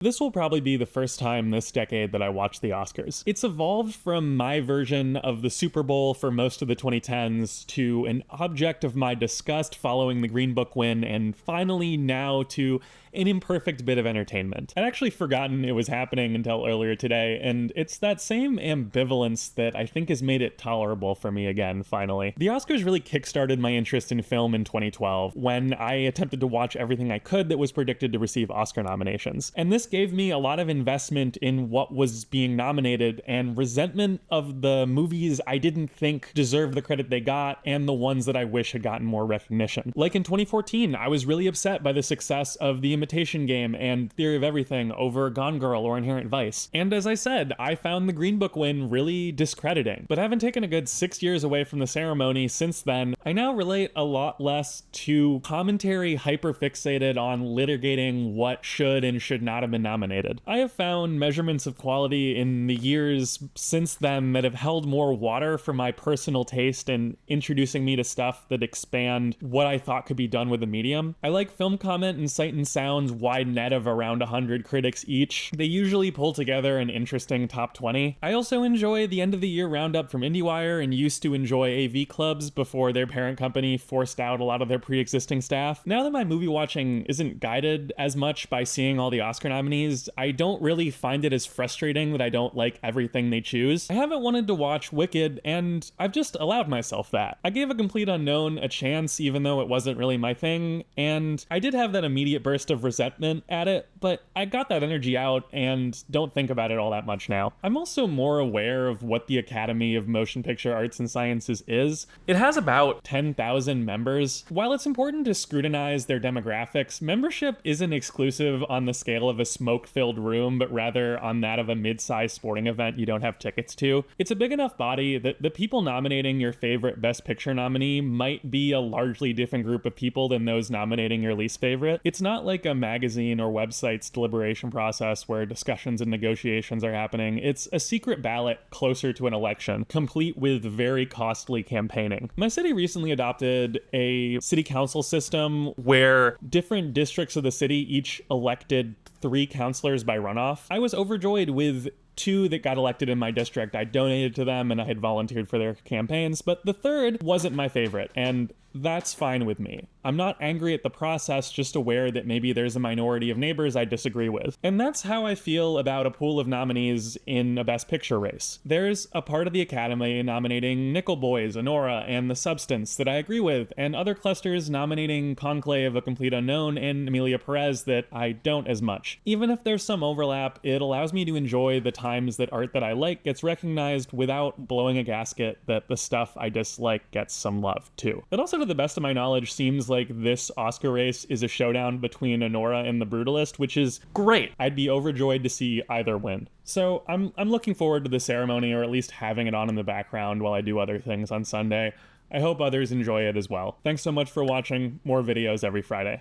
This will probably be the first time this decade that I watch the Oscars. It's evolved from my version of the Super Bowl for most of the 2010s to an object of my disgust following the Green Book win, and finally now to an imperfect bit of entertainment. I'd actually forgotten it was happening until earlier today, and it's that same ambivalence that I think has made it tolerable for me again, finally. The Oscars really kickstarted my interest in film in 2012, when I attempted to watch everything I could that was predicted to receive Oscar nominations. And this gave me a lot of investment in what was being nominated and resentment of the movies I didn't think deserved the credit they got and the ones that I wish had gotten more recognition. Like in 2014, I was really upset by the success of The Imitation Game and Theory of Everything over Gone Girl or Inherent Vice. And as I said, I found the Green Book win really discrediting. But having taken a good 6 years away from the ceremony since then, I now relate a lot less to commentary hyper-fixated on litigating what should and should not have been nominated. I have found measurements of quality in the years since then that have held more water for my personal taste and introducing me to stuff that expand what I thought could be done with the medium. I like Film Comment and Sight and Sound's wide net of around 100 critics each. They usually pull together an interesting top 20. I also enjoy the end of the year roundup from IndieWire and used to enjoy AV clubs before their parent company forced out a lot of their pre-existing staff. Now that my movie watching isn't guided as much by seeing all the Oscar nominees, I don't really find it as frustrating that I don't like everything they choose. I haven't wanted to watch Wicked, and I've just allowed myself that. I gave A Complete Unknown a chance even though it wasn't really my thing, and I did have that immediate burst of resentment at it, but I got that energy out and don't think about it all that much now. I'm also more aware of what the Academy of Motion Picture Arts and Sciences is. It has about 10,000 members. While it's important to scrutinize their demographics, membership isn't exclusive on the scale of a smoke-filled room, but rather on that of a mid-sized sporting event you don't have tickets to. It's a big enough body that the people nominating your favorite Best Picture nominee might be a largely different group of people than those nominating your least favorite. It's not like a magazine or website's deliberation process where discussions and negotiations are happening. It's a secret ballot closer to an election, complete with very costly campaigning. My city recently adopted a city council system where different districts of the city each elected 3 councilors by runoff. I was overjoyed with 2 that got elected in my district. I donated to them and I had volunteered for their campaigns, but the 3rd wasn't my favorite, and that's fine with me. I'm not angry at the process, just aware that maybe there's a minority of neighbors I disagree with. And that's how I feel about a pool of nominees in a Best Picture race. There's a part of the Academy nominating Nickel Boys, Anora, and The Substance that I agree with, and other clusters nominating Conclave, A Complete Unknown, and Emilia Perez that I don't as much. Even if there's some overlap, it allows me to enjoy the times that art that I like gets recognized without blowing a gasket that the stuff I dislike gets some love too. It also, to the best of my knowledge, seems like this Oscar race is a showdown between Anora and The Brutalist, which is great. I'd be overjoyed to see either win. So I'm looking forward to the ceremony, or at least having it on in the background while I do other things on Sunday. I hope others enjoy it as well. Thanks so much for watching. More videos every Friday.